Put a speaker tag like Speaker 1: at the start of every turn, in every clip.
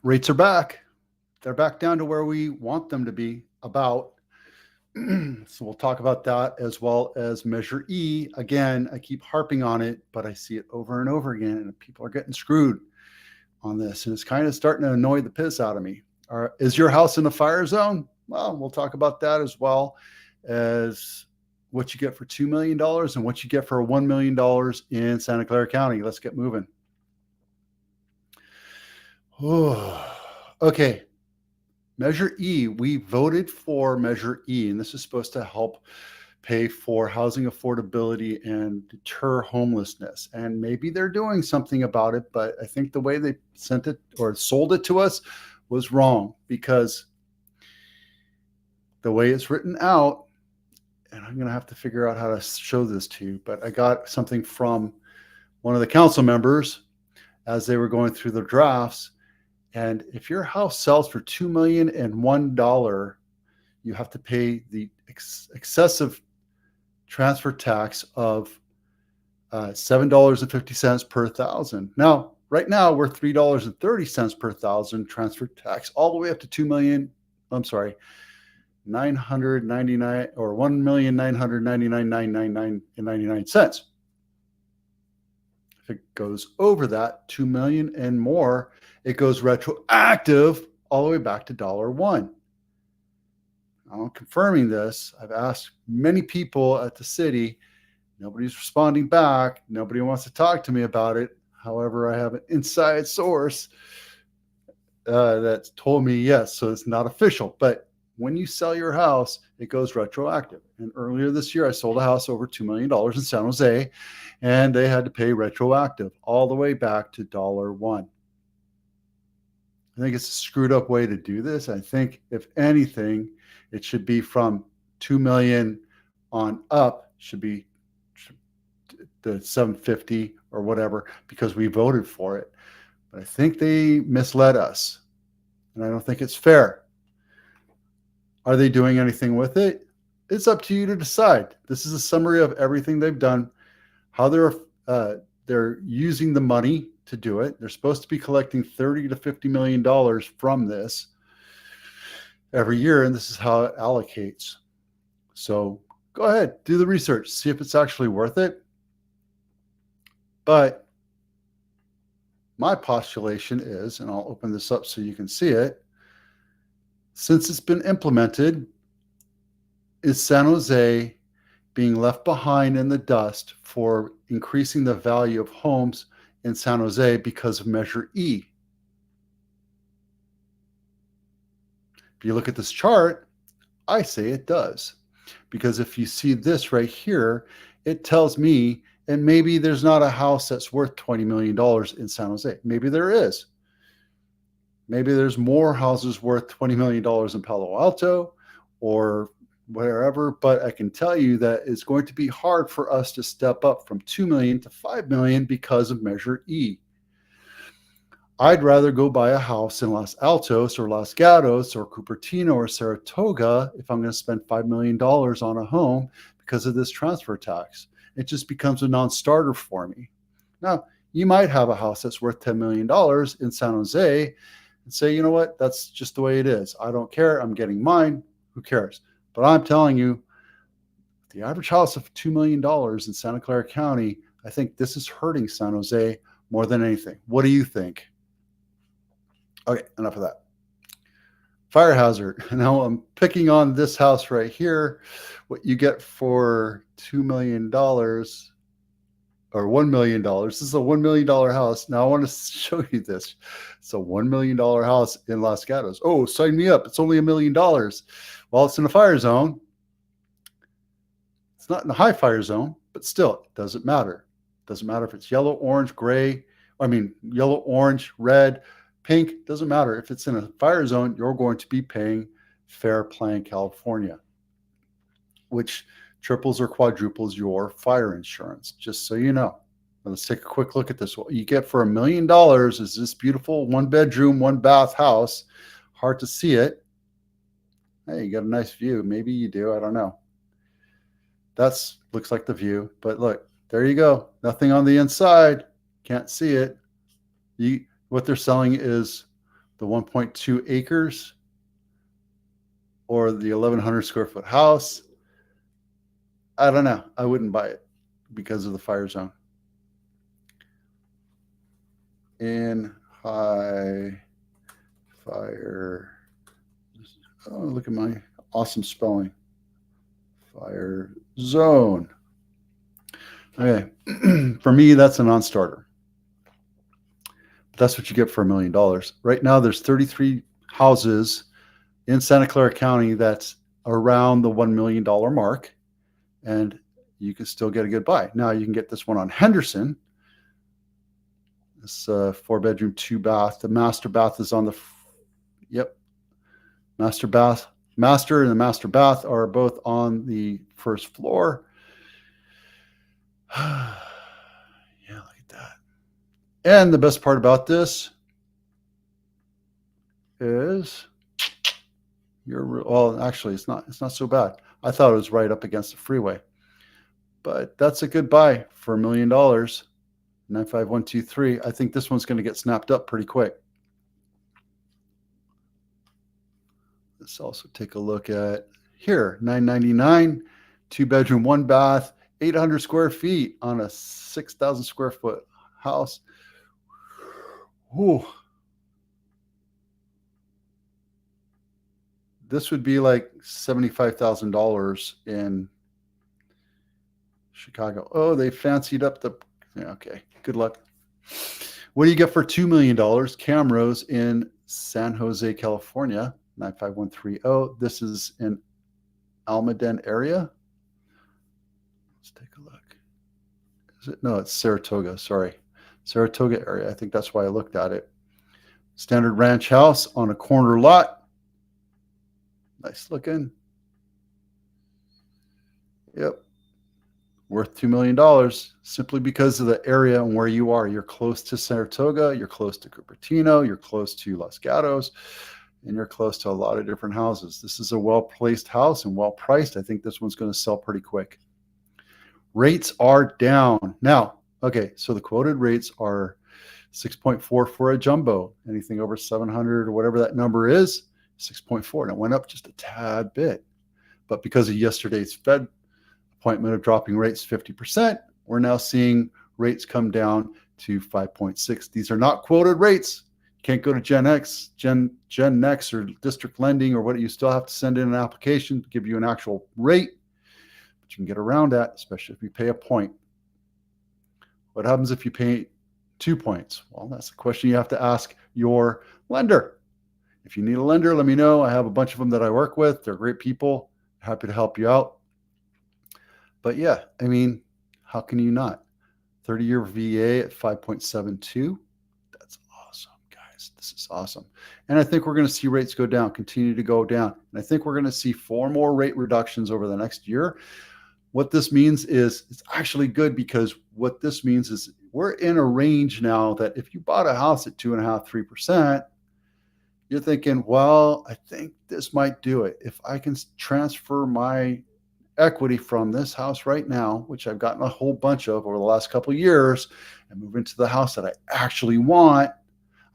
Speaker 1: Rates are back. They're back down to where we want them to be about. So we'll talk about that as well as Measure E. Again, I keep harping on it, but I see it over and over again, and people are getting screwed on this, and it's kind of starting to annoy the piss out of me. Is your house in a fire zone? Well, we'll talk about that as well as what you get for $2 million and what you get for $1 million in Santa Clara County. Let's get moving. Okay. Measure E, we voted for Measure E, and this is supposed to help pay for housing affordability and deter homelessness. And maybe they're doing something about it, but I think the way they sent it or sold it to us was wrong, because the way it's written out, and I'm going to have to figure out how to show this to you, but I got something from one of the council members as they were going through the drafts. And if your house sells for $2,001, you have to pay the excessive transfer tax of $7.50 per thousand. Now, right now, we're $3.30 per thousand transfer tax, all the way up to $999 or $1,999,999.99. If it goes over that, 2 million and more, it goes retroactive all the way back to $1. I'm confirming this. I've asked many people at the city. Nobody's responding back. Nobody wants to talk to me about it. However, I have an inside source that told me yes, so it's not official. But when you sell your house, it goes retroactive. And earlier this year, I sold a house over $2 million in San Jose, and they had to pay retroactive all the way back to $1. I think it's a screwed up way to do this. I think, if anything, it should be from 2 million on up, should be the 750 or whatever, because we voted for it. But I think they misled us, and I don't think it's fair. Are they doing anything with it? It's up to you to decide. This is a summary of everything they've done, how they're using the money to do it. They're supposed to be collecting $30 to $50 million from this every year, and this is how it allocates. So go ahead, do the research, see if it's actually worth it. But my postulation is, and I'll open this up so you can see it, since it's been implemented, is San Jose being left behind in the dust for increasing the value of homes in San Jose because of Measure E? If you look at this chart, I say it does. Because if you see this right here, it tells me, and maybe there's not a house that's worth $20 million in San Jose. Maybe there is. Maybe there's more houses worth $20 million in Palo Alto or wherever, but I can tell you that it's going to be hard for us to step up from 2 million to 5 million because of Measure E. I'd rather go buy a house in Los Altos or Los Gatos or Cupertino or Saratoga if I'm going to spend $5 million on a home because of this transfer tax. It just becomes a non-starter for me. Now, you might have a house that's worth $10 million in San Jose and say, you know what, that's just the way it is. I don't care. I'm getting mine. Who cares? But I'm telling you, the average house of $2 million in Santa Clara County, I think this is hurting San Jose more than anything. What do you think? Okay, enough of that. Fire hazard. Now I'm picking on this house right here. What you get for $2 million or $1 million. This is a $1 million house. Now I want to show you this. It's a $1 million house in Los Gatos. Oh, sign me up. It's only $1 million. Well, it's in a fire zone. It's not in a high fire zone, but still, it doesn't matter. It doesn't matter if it's yellow, orange, gray. Yellow, orange, red, pink. Doesn't matter. If it's in a fire zone, you're going to be paying Fair Plan California, which triples or quadruples your fire insurance, just so you know. Let's take a quick look at this. What you get for $1 million is this beautiful 1-bedroom, 1-bath house. Hard to see it. Hey, you got a nice view. Maybe you do. I don't know. That's looks like the view. But look, there you go. Nothing on the inside. Can't see it. What they're selling is the 1.2 acres or the 1,100 square foot house. I don't know. I wouldn't buy it because of the fire zone. In high fire. Oh, look at my awesome spelling. Fire zone. Okay. For me, that's a non-starter. But that's what you get for $1 million. Right now, there's 33 houses in Santa Clara County that's around the $1 million mark, and you can still get a good buy. Now, you can get this one on Henderson. This 4-bedroom, 2-bath. The master bath is on the, master and the master bath are both on the first floor. Yeah, look at that. And the best part about this is actually, it's not so bad. I thought it was right up against the freeway, but that's a good buy for $1 million. 95123. I think this one's going to get snapped up pretty quick. Let's also take a look at here, 999, 2-bedroom, 1-bath, 800 square feet on a 6,000 square foot house. Ooh. This would be like $75,000 in Chicago. Oh, they fancied up the, okay, good luck. What do you get for $2 million? Camrose in San Jose, California, 95130. This is in Almaden area. Let's take a look. Is it? No, it's Saratoga. Sorry. Saratoga area. I think that's why I looked at it. Standard ranch house on a corner lot. Nice looking. Yep. Worth $2 million simply because of the area and where you are. You're close to Saratoga. You're close to Cupertino. You're close to Los Gatos. And you're close to a lot of different houses. This is a well-placed house and well-priced. I think this one's going to sell pretty quick. Rates are down. Now, okay, so the quoted rates are 6.4 for a jumbo. Anything over 700 or whatever that number is, 6.4. And it went up just a tad bit. But because of yesterday's Fed appointment of dropping rates 50%, we're now seeing rates come down to 5.6. These are not quoted rates. You can't go to Gen Next or district lending or what. You still have to send in an application to give you an actual rate, but you can get around that, especially if you pay a point. What happens if you pay 2 points? Well, that's the question you have to ask your lender. If you need a lender, let me know. I have a bunch of them that I work with. They're great people. Happy to help you out. But yeah, I mean, how can you not? 30-year VA at 5.72. That's awesome, guys. This is awesome. And I think we're going to see rates go down, continue to go down. And I think we're going to see 4 more rate reductions over the next year. What this means is it's actually good, because what this means is we're in a range now that if you bought a house at 2.5%, 3%, you're thinking, well, I think this might do it. If I can transfer my equity from this house right now, which I've gotten a whole bunch of over the last couple of years, and move into the house that I actually want,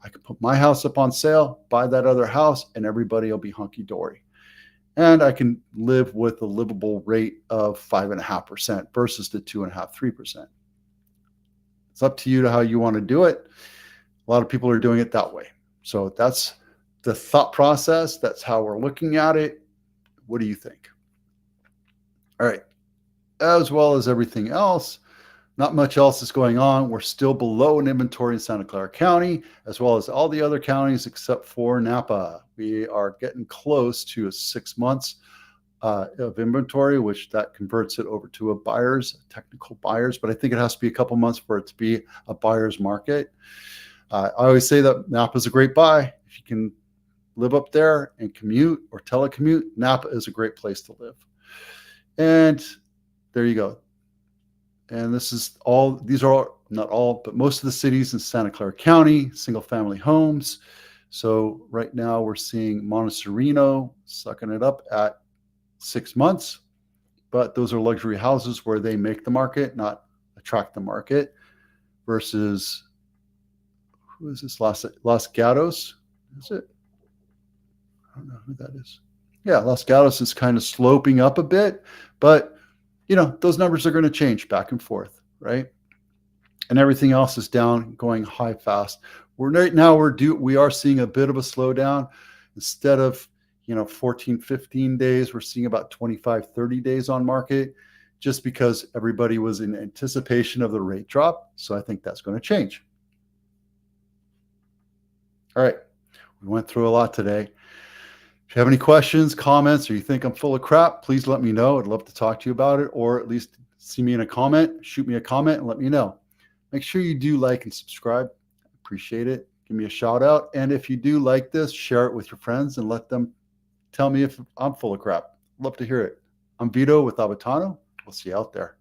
Speaker 1: I can put my house up on sale, buy that other house, and everybody will be hunky-dory. And I can live with a livable rate of 5.5% versus the 2.5%, 3%. It's up to you to how you want to do it. A lot of people are doing it that way. So that's the thought process. That's how we're looking at it. What do you think? All right. As well as everything else, not much else is going on. We're still below in inventory in Santa Clara County, as well as all the other counties except for Napa. We are getting close to 6 months of inventory, which that converts it over to technical buyers. But I think it has to be a couple months for it to be a buyer's market. I always say that Napa is a great buy. If you can live up there and commute or telecommute, Napa is a great place to live. And there you go. And these are not all, but most of the cities in Santa Clara County, single family homes. So right now we're seeing Montecito sucking it up at 6 months, but those are luxury houses where they make the market, not attract the market, versus, who is this? Los Gatos. Is it? I don't know who that is. Yeah, Los Gatos is kind of sloping up a bit, but those numbers are going to change back and forth, right? And everything else is down, going high fast. We are seeing a bit of a slowdown. Instead of 14, 15 days, we're seeing about 25, 30 days on market, just because everybody was in anticipation of the rate drop. So I think that's going to change. All right, we went through a lot today. If you have any questions, comments, or you think I'm full of crap, please let me know. I'd love to talk to you about it, or at least see me in a comment, shoot me a comment and let me know. Make sure you do like and subscribe. Appreciate it. Give me a shout out. And if you do like this, share it with your friends and let them tell me if I'm full of crap. Love to hear it. I'm Vito with Abatano. We'll see you out there.